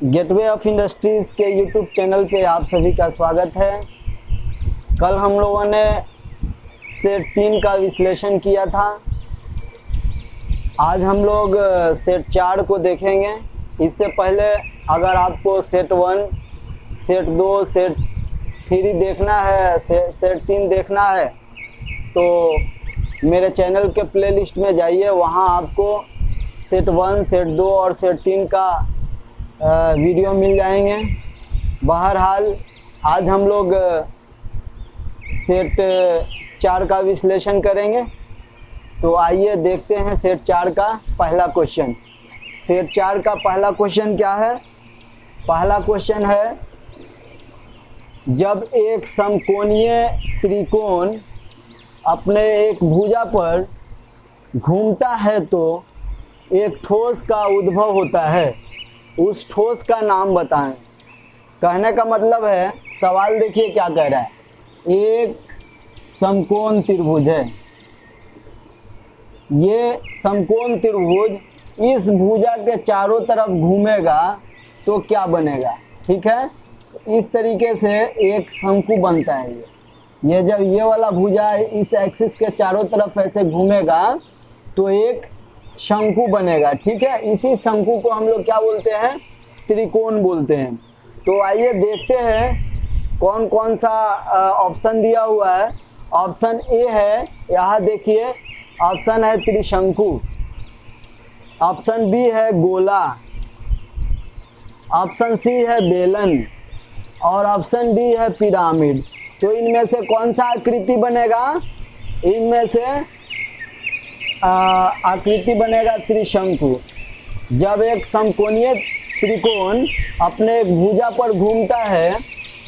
Gateway of industries के YouTube channel पे आप सभी का स्वागत है। कल हम लोगों ने सेट 3 का विश्लेषण किया था। आज हम लोग सेट 4 को देखेंगे। इससे पहले अगर आपको सेट 1, सेट 2, सेट 3 देखना है, सेट 3 देखना है तो मेरे चैनल के प्लेलिस्ट में जाइए। वहाँ आपको सेट 1, सेट 2 और सेट 3 का वीडियो मिल जाएंगे। बहरहाल आज हम लोग सेट 4 का विश्लेषण करेंगे। तो आइए देखते हैं सेट 4 का पहला क्वेश्चन। सेट 4 का पहला क्वेश्चन क्या है? पहला क्वेश्चन है, जब एक समकोणीय त्रिकोण अपने एक भुजा पर घूमता है तो एक ठोस का उद्भव होता है, उस ठोस का नाम बताएं। कहने का मतलब है, सवाल देखिए क्या कह रहा है। एक समकोण त्रिभुज है, ये समकोण त्रिभुज इस भुजा के चारों तरफ घूमेगा तो क्या बनेगा? ठीक है, इस तरीके से एक शंकु बनता है। ये जब ये वाला भुजा इस एक्सिस के चारों तरफ ऐसे घूमेगा तो एक शंकु बनेगा। ठीक है, इसी शंकु को हम लोग क्या बोलते हैं? त्रिकोण बोलते हैं। तो आइए देखते हैं कौन कौन सा ऑप्शन दिया हुआ है। ऑप्शन ए है, यहाँ देखिए, ऑप्शन है त्रिशंकु। ऑप्शन बी है गोला। ऑप्शन सी है बेलन और ऑप्शन डी है पिरामिड। तो इनमें से कौन सा आकृति बनेगा? इनमें से आकृति बनेगा त्रिशंकु। जब एक समकोणीय त्रिकोण अपने एक भुजा पर घूमता है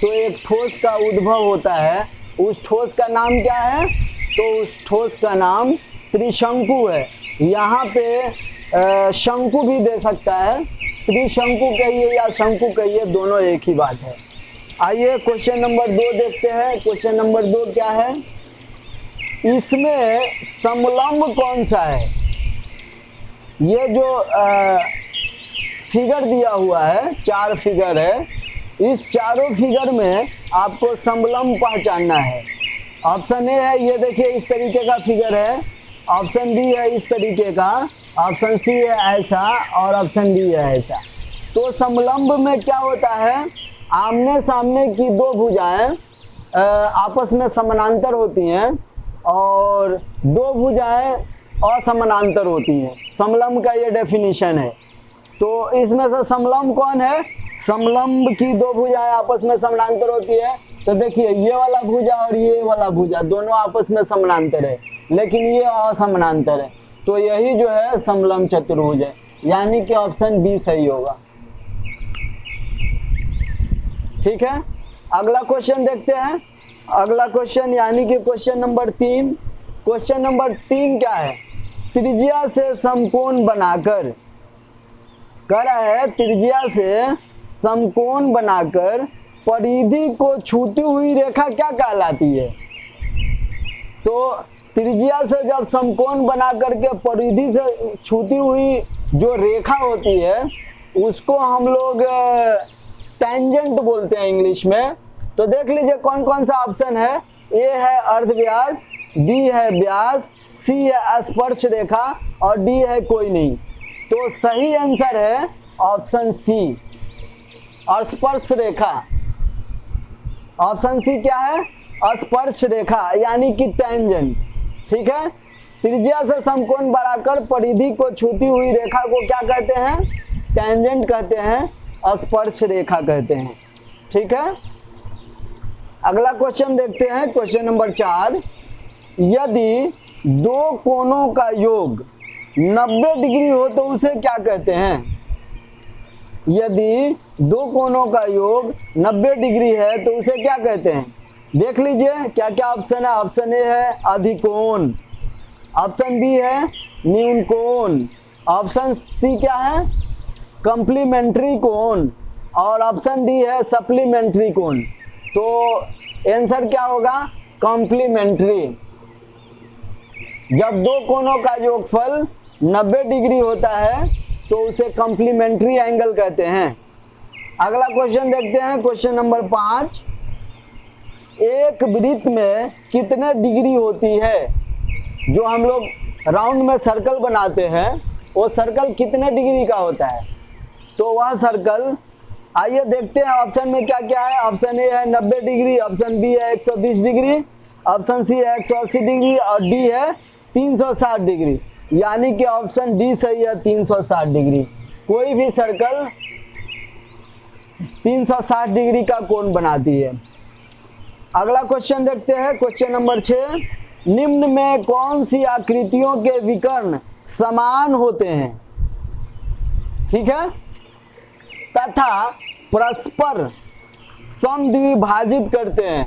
तो एक ठोस का उद्भव होता है। उस ठोस का नाम क्या है? तो उस ठोस का नाम त्रिशंकु है। यहाँ पे शंकु भी दे सकता है, त्रिशंकु कहिए या शंकु कहिए, दोनों एक ही बात है। आइए क्वेश्चन नंबर 2 देखते हैं। क्वेश्चन नंबर 2 क्या है? इसमें समलंब कौन सा है? ये जो फिगर दिया हुआ है, 4 फिगर है, इस चारों फिगर में आपको समलंब पहचानना है। ऑप्शन ए है, ये देखिए इस तरीके का फिगर है। ऑप्शन बी है इस तरीके का। ऑप्शन सी है ऐसा और ऑप्शन डी है ऐसा। तो समलंब में क्या होता है? आमने सामने की दो भुजाएं आपस में समानांतर होती हैं और दो भुजाएं असमानांतर होती हैं। समलंब का ये डेफिनेशन है। तो इसमें से समलंब कौन है? समलंब की दो भुजाएं आपस में समानांतर होती है। तो देखिए ये वाला भुजा और ये वाला भुजा दोनों आपस में समानांतर है, लेकिन ये असमानांतर है। तो यही जो है समलंब चतुर्भुज है, यानी कि ऑप्शन बी सही होगा। ठीक है, अगला क्वेश्चन देखते हैं। अगला क्वेश्चन यानी कि क्वेश्चन नंबर 3। क्वेश्चन नंबर 3 क्या है? त्रिज्या से समकोण बनाकर, कह रहा है त्रिज्या से समकोण बनाकर परिधि को छूती हुई रेखा क्या कहलाती है? तो त्रिज्या से जब समकोण बना करके परिधि से छूती हुई जो रेखा होती है उसको हम लोग टेंजेंट बोलते हैं इंग्लिश में। तो देख लीजिए कौन कौन सा ऑप्शन है। ए है अर्धव्यास, बी है व्यास, सी है स्पर्श रेखा और डी है कोई नहीं। तो सही आंसर है ऑप्शन सी, और स्पर्श रेखा। ऑप्शन सी क्या है? स्पर्श रेखा यानी कि टेंजेंट। ठीक है, त्रिज्या से समकोण बढ़ाकर परिधि को छूती हुई रेखा को क्या कहते हैं? टेंजेंट कहते हैं, स्पर्श रेखा कहते हैं। ठीक है, अगला क्वेश्चन देखते हैं। क्वेश्चन नंबर 4, यदि दो कोणों का योग 90 डिग्री हो तो उसे क्या कहते हैं? यदि दो कोणों का योग 90 डिग्री है तो उसे क्या कहते हैं? देख लीजिए क्या क्या ऑप्शन है। ऑप्शन ए है अधिकोण, ऑप्शन बी है न्यून कोण, ऑप्शन सी क्या है? कॉम्प्लीमेंट्री कोण और ऑप्शन डी है सप्लीमेंट्री कोण। तो आंसर क्या होगा? कॉम्प्लीमेंट्री। जब दो कोणों का योगफल 90 डिग्री होता है तो उसे कॉम्प्लीमेंट्री एंगल कहते हैं। अगला क्वेश्चन देखते हैं, क्वेश्चन नंबर 5। एक वृत्त में कितने डिग्री होती है? जो हम लोग राउंड में सर्कल बनाते हैं वो सर्कल कितने डिग्री का होता है? तो वह सर्कल, आइए देखते हैं ऑप्शन में क्या क्या है। ऑप्शन ए है 90 डिग्री, ऑप्शन बी है 120 डिग्री, ऑप्शन सी है 180 डिग्री और डी है 360 डिग्री। यानी कि ऑप्शन डी सही है, 360 डिग्री। कोई भी सर्कल 360 डिग्री का कोण बनाती है। अगला क्वेश्चन देखते हैं, क्वेश्चन नंबर 6। निम्न में कौन सी आकृतियों के विकर्ण समान होते हैं? ठीक है, तथा परस्पर समद्विभाजित करते हैं।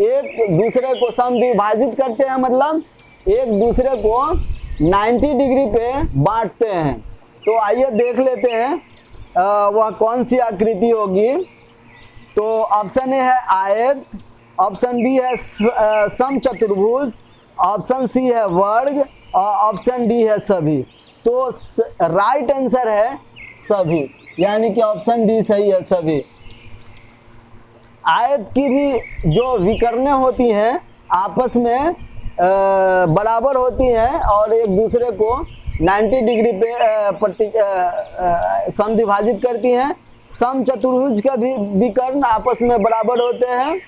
एक दूसरे को समद्विभाजित करते हैं मतलब एक दूसरे को 90 डिग्री पे बांटते हैं। तो आइए देख लेते हैं वह कौन सी आकृति होगी। तो ऑप्शन ए है आयत, ऑप्शन बी है समचतुर्भुज, ऑप्शन सी है वर्ग और ऑप्शन डी है सभी। तो राइट आंसर है सभी, यानी कि ऑप्शन डी सही है, सभी। आयत की भी जो विकर्णें होती हैं आपस में बराबर होती हैं और एक दूसरे को 90 डिग्री पे समद्विभाजित करती हैं। समचतुर्भुज के भी विकर्ण आपस में बराबर होते हैं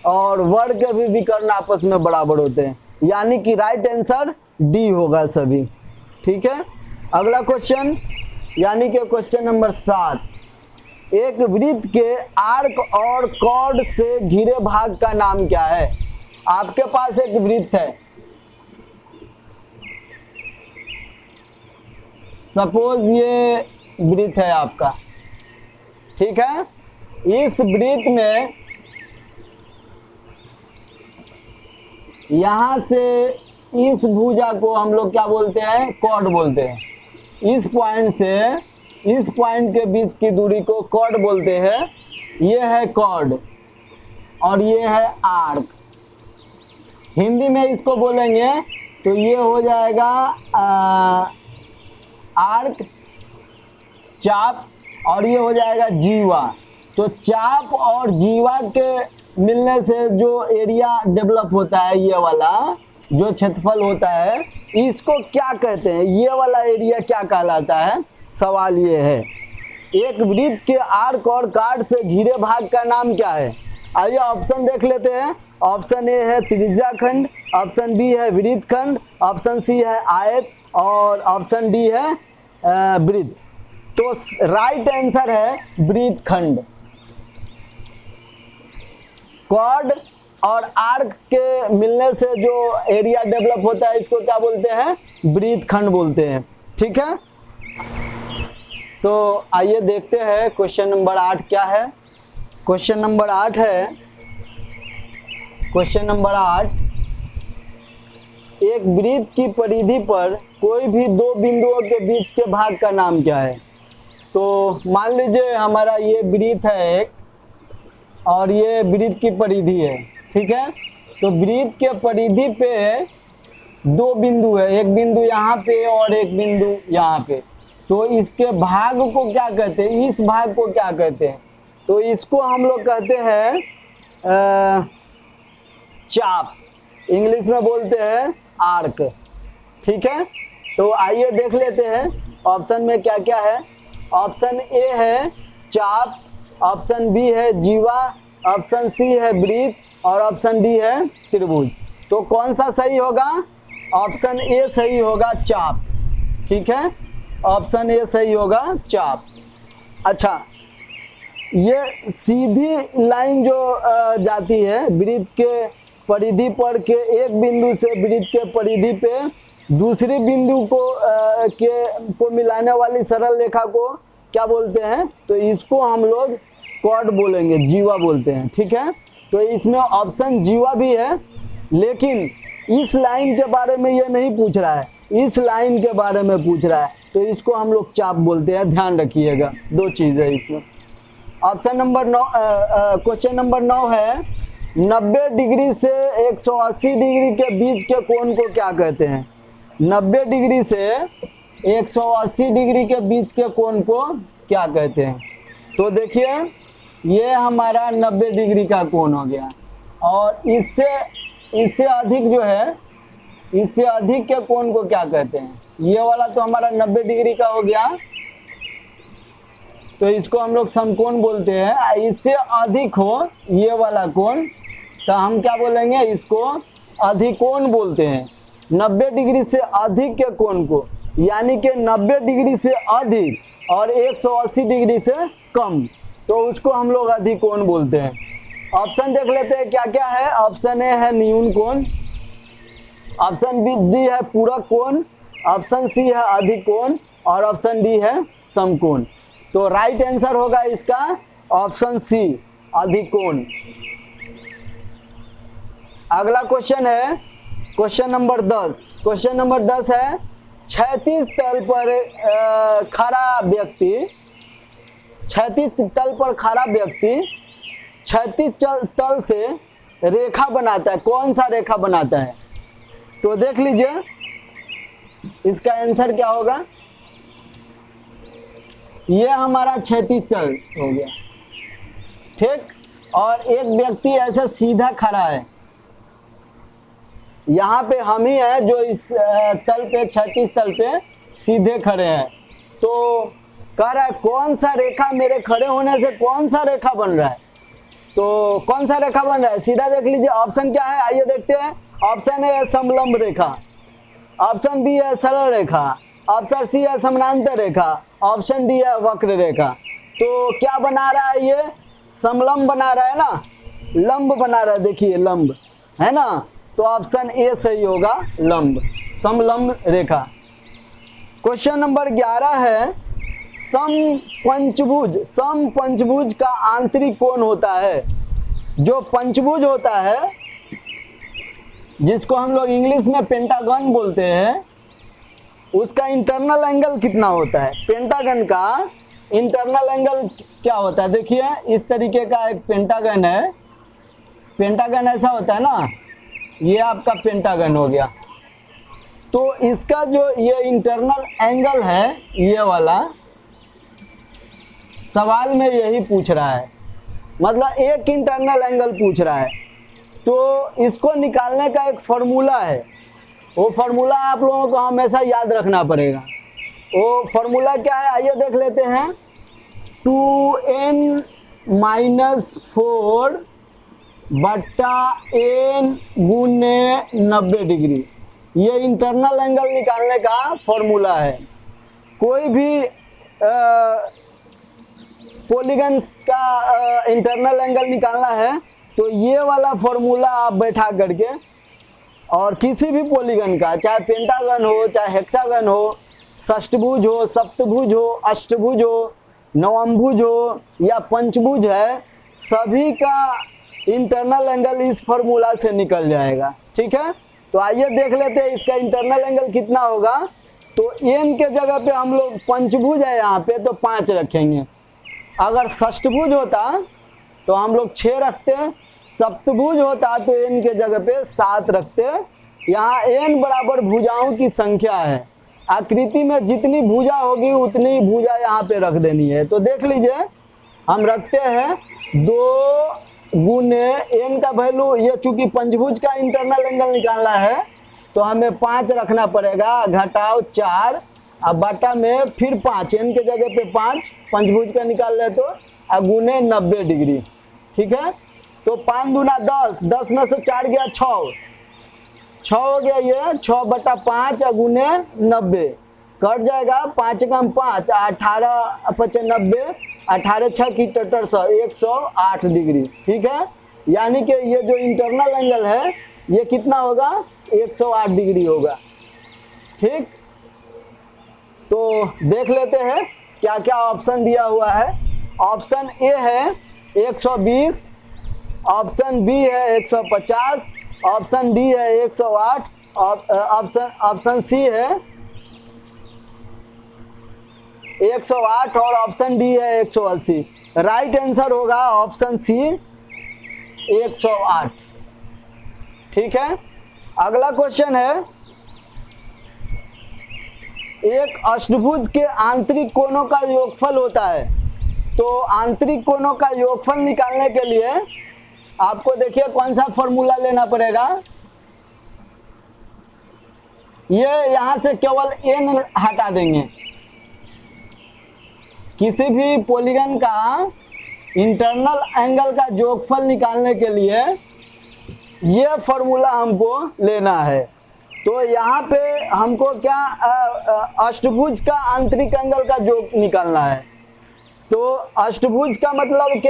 और वर्ग के भी विकर्ण आपस में बराबर होते हैं, यानी कि राइट आंसर डी होगा सभी। ठीक है, अगला क्वेश्चन यानी कि क्वेश्चन नंबर 7। एक वृत्त के आर्क और कॉर्ड से घिरे भाग का नाम क्या है? आपके पास एक वृत्त है, सपोज ये वृत्त है आपका, ठीक है। इस वृत्त में यहां से इस भुजा को हम लोग क्या बोलते हैं? कॉर्ड बोलते हैं। इस पॉइंट से इस पॉइंट के बीच की दूरी को कॉर्ड बोलते हैं। ये है कॉर्ड और ये है आर्क। हिंदी में इसको बोलेंगे तो ये हो जाएगा आर्क, चाप और ये हो जाएगा जीवा। तो चाप और जीवा के मिलने से जो एरिया डेवलप होता है, ये वाला जो क्षेत्रफल होता है, इसको क्या कहते हैं? ये वाला एरिया क्या कहलाता है? सवाल ये है। एक वृत्त के आर्क और कॉर्ड से घिरे भाग का नाम क्या है? आइए ऑप्शन देख लेते हैं। ऑप्शन ए है त्रिज्या खंड, ऑप्शन बी है वृत्त खंड, ऑप्शन सी है आयत और ऑप्शन डी है वृत्त। तो राइट आंसर है वृत्त खंड। कॉर्ड और आर्क के मिलने से जो एरिया डेवलप होता है, इसको क्या बोलते हैं? वृत्त खंड बोलते हैं। ठीक है, तो आइए देखते हैं क्वेश्चन नंबर 8 क्या है। क्वेश्चन नंबर 8 है, क्वेश्चन नंबर 8। एक वृत्त की परिधि पर कोई भी दो बिंदुओं के बीच के भाग का नाम क्या है? तो मान लीजिए हमारा ये वृत्त है एक और ये वृत्त की परिधि है, ठीक है। तो वृत्त के परिधि पे दो बिंदु है, एक बिंदु यहाँ पे और एक बिंदु यहाँ पे। तो इसके भाग को क्या कहते हैं? इस भाग को क्या कहते हैं? तो इसको हम लोग कहते हैं चाप, इंग्लिश में बोलते हैं आर्क। ठीक है, तो आइए देख लेते हैं ऑप्शन में क्या क्या है। ऑप्शन ए है चाप, ऑप्शन बी है जीवा, ऑप्शन सी है वृत्त और ऑप्शन डी है त्रिभुज। तो कौन सा सही होगा? ऑप्शन ए सही होगा, चाप। ठीक है, ऑप्शन ए सही होगा, चाप। अच्छा, ये सीधी लाइन जो जाती है वृत्त के परिधि पर के एक बिंदु से वृत्त के परिधि पे दूसरी बिंदु को मिलाने वाली सरल रेखा को क्या बोलते हैं? तो इसको हम लोग कॉर्ड बोलेंगे, जीवा बोलते हैं। ठीक है, तो इसमें ऑप्शन जीवा भी है, लेकिन इस लाइन के बारे में ये नहीं पूछ रहा है, इस लाइन के बारे में पूछ रहा है, तो इसको हम लोग चाप बोलते हैं। ध्यान रखिएगा, दो चीज़ है इसमें। ऑप्शन नंबर 9, क्वेश्चन नंबर 9 है 90 डिग्री से 180 डिग्री के बीच के कोण को क्या कहते हैं? 90 डिग्री से 180 डिग्री के बीच के कोण को क्या कहते हैं? तो देखिए ये हमारा 90 डिग्री का कोण हो गया, और इससे अधिक जो है, इससे अधिक के कोण को क्या कहते हैं? ये वाला तो हमारा 90 डिग्री का हो गया, तो इसको हम लोग समकोण बोलते हैं। इससे अधिक हो ये वाला कोण तो हम क्या बोलेंगे? इसको अधिकोण बोलते हैं। 90 डिग्री से अधिक के कोण को, यानी कि 90 डिग्री से अधिक और 180 डिग्री से कम, तो उसको हम लोग अधिकोण बोलते हैं। ऑप्शन देख लेते हैं क्या क्या है। ऑप्शन ए है न्यून कोण, ऑप्शन डी है पूरक कोण, ऑप्शन सी है अधिकोण और ऑप्शन डी है समकोण। तो राइट आंसर होगा इसका ऑप्शन सी, अधिकोण। अगला क्वेश्चन है क्वेश्चन नंबर 10। क्वेश्चन नंबर 10 है क्षैतिज तल पर खड़ा व्यक्ति, क्षैतिज तल पर खड़ा व्यक्ति क्षैतिज तल से रेखा बनाता है। कौन सा रेखा बनाता है? तो देख लीजिए इसका आंसर क्या होगा। ये हमारा क्षैतिज तल हो गया, ठीक। और एक व्यक्ति ऐसे सीधा खड़ा है, यहाँ पे हम ही हैं जो इस तल पे, क्षैतिज तल पे सीधे खड़े हैं। तो कह रहा है कौन सा रेखा, मेरे खड़े होने से कौन सा रेखा बन रहा है? तो कौन सा रेखा बन रहा है? सीधा देख लीजिए ऑप्शन क्या है, आइए देखते हैं। ऑप्शन ए है समलंब रेखा, ऑप्शन बी है सरल रेखा, ऑप्शन सी है समानांतर रेखा, ऑप्शन डी है वक्र रेखा। तो क्या बना रहा है? ये समलंब बना रहा है ना, लंब बना रहा है, देखिए लंब है ना। तो ऑप्शन ए सही होगा, लंब, समलंब रेखा। क्वेश्चन नंबर 11 है समपंचभुज। समपंचभुज का आंतरिक कोण होता है, जो पंचभुज होता है जिसको हम लोग इंग्लिश में पेंटागन बोलते हैं, उसका इंटरनल एंगल कितना होता है? पेंटागन का इंटरनल एंगल क्या होता है? देखिए इस तरीके का एक पेंटागन है, पेंटागन ऐसा होता है ना, ये आपका पेंटागन हो गया। तो इसका जो ये इंटरनल एंगल है, ये वाला सवाल में यही पूछ रहा है, मतलब एक इंटरनल एंगल पूछ रहा है। तो इसको निकालने का एक फॉर्मूला है, वो फार्मूला आप लोगों को हमेशा याद रखना पड़ेगा। वो फार्मूला क्या है आइए देख लेते हैं। 2n - 4 बट्टा n गुने 90 डिग्री, ये इंटरनल एंगल निकालने का फॉर्मूला है। कोई भी पॉलीगन्स का इंटरनल एंगल निकालना है तो ये वाला फॉर्मूला आप बैठा करके, और किसी भी पॉलीगन का, चाहे पेंटागन हो, चाहे हेक्सागन हो, षष्ठभुज हो, सप्तभुज हो, अष्टभुज हो, नवमभुज हो या पंचभुज है, सभी का इंटरनल एंगल इस फॉर्मूला से निकल जाएगा। ठीक है, तो आइए देख लेते हैं इसका इंटरनल एंगल कितना होगा। तो n के जगह पे हम लोग, पंचभुज है यहाँ पे तो 5 रखेंगे। अगर षष्ठभुज होता तो हम लोग 6 रखते, सप्तभुज होता तो n के जगह पे 7 रखते। यहाँ n बराबर भुजाओं की संख्या है, आकृति में जितनी भुजा होगी उतनी भुजा यहाँ पे रख देनी है। तो देख लीजिए हम रखते हैं 2 गुने n का वैल्यू, ये चूंकि पंचभुज का इंटरनल एंगल निकालना है तो हमें 5 रखना पड़ेगा, घटाओ 4 अब बटा में फिर 5, n के जगह पे 5 पंचभुज का निकाल ले तो गुने 90 डिग्री। ठीक है, तो 5 दूना 10, 10 में से 4 गया 6, 6 हो गया, ये 6 बटा 5 गुने 90 कट जाएगा, 5 कम 5 18 5 90, 18 6 की 108 डिग्री। ठीक है, यानी कि ये जो इंटरनल एंगल है ये कितना होगा, 108 डिग्री होगा। ठीक, तो देख लेते हैं क्या क्या ऑप्शन दिया हुआ है। ऑप्शन ए है 120, ऑप्शन बी है 150, ऑप्शन डी है 108, ऑप्शन सी है 108 और ऑप्शन डी है 180। राइट आंसर होगा ऑप्शन सी 108। ठीक है, अगला क्वेश्चन है, एक अष्टभुज के आंतरिक कोणों का योगफल होता है। तो आंतरिक कोणों का योगफल निकालने के लिए आपको देखिए कौन सा फॉर्मूला लेना पड़ेगा। ये यहां से केवल n हटा देंगे। किसी भी पॉलीगन का इंटरनल एंगल का योगफल निकालने के लिए ये फॉर्मूला हमको लेना है। तो यहाँ पे हमको क्या अष्टभुज का आंतरिक एंगल का योग निकालना है। तो अष्टभुज का मतलब कि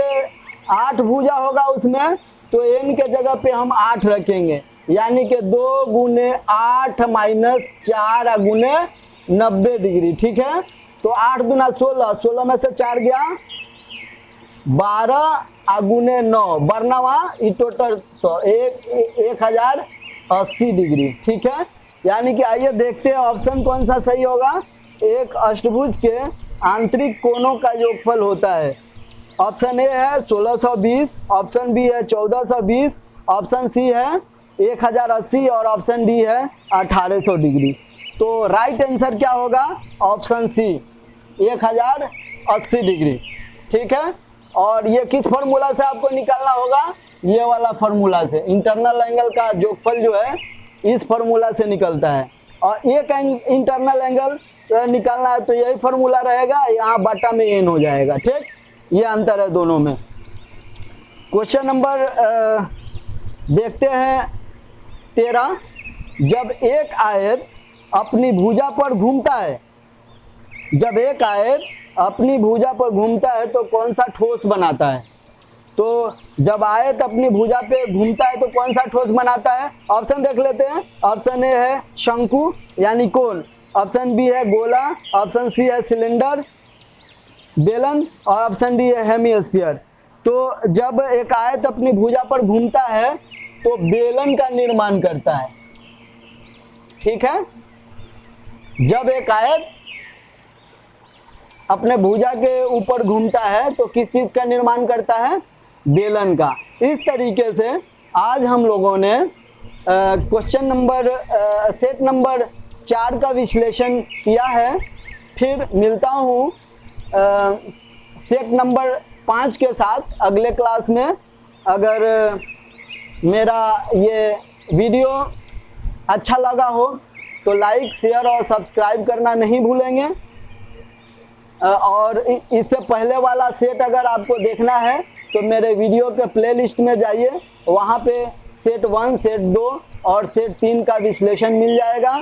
8 भुजा होगा उसमें, तो n के जगह पे हम 8 रखेंगे, यानी कि 2 गुने 8 माइनस 4 गुने 90 डिग्री। ठीक है, तो 8 दूना 16, 16 में से 4 गया 12 गुने 9 बरनवा ई टोटल 1080 डिग्री। ठीक है, यानी कि आइए देखते हैं ऑप्शन कौन सा सही होगा। एक अष्टभुज के आंतरिक कोणों का योगफल होता है। ऑप्शन ए है 1620, ऑप्शन बी है 1420, ऑप्शन सी है 1080 और ऑप्शन डी है 1800 डिग्री। तो राइट आंसर क्या होगा? ऑप्शन सी 1080 डिग्री। ठीक है, और ये किस फॉर्मूला से आपको निकालना होगा? ये वाला फॉर्मूला से। इंटरनल एंगल का योगफल जो है इस फॉर्मूला से निकलता है। और एक इंटरनल एंगल निकालना है तो यही फॉर्मूला रहेगा, यहाँ बटा में n हो जाएगा। ठीक, ये अंतर है दोनों में। क्वेश्चन नंबर देखते हैं 13। जब एक आयत अपनी भुजा पर घूमता है, जब एक आयत अपनी भुजा पर घूमता है तो कौन सा ठोस बनाता है? तो जब आयत अपनी भुजा पे घूमता है तो कौन सा ठोस बनाता है? ऑप्शन देख लेते हैं। ऑप्शन ए है शंकु यानी कोन, ऑप्शन बी है गोला, ऑप्शन सी है सिलेंडर बेलन और ऑप्शन डी है हेमीस्फीयर। तो जब एक आयत अपनी भुजा पर घूमता है तो बेलन का निर्माण करता है। ठीक है, जब एक आयत अपने भुजा के ऊपर घूमता है तो किस चीज का निर्माण करता है? बेलन का। इस तरीके से आज हम लोगों ने क्वेश्चन नंबर सेट नंबर 4 का विश्लेषण किया है। फिर मिलता हूँ सेट नंबर 5 के साथ अगले क्लास में। अगर मेरा ये वीडियो अच्छा लगा हो तो लाइक, शेयर और सब्सक्राइब करना नहीं भूलेंगे। और इससे पहले वाला सेट अगर आपको देखना है तो मेरे वीडियो के प्लेलिस्ट में जाइए, वहाँ पे सेट 1, सेट 2 और सेट 3 का विश्लेषण मिल जाएगा।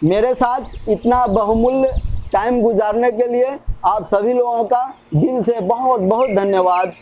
मेरे साथ इतना बहुमूल्य टाइम गुजारने के लिए आप सभी लोगों का दिल से बहुत बहुत धन्यवाद।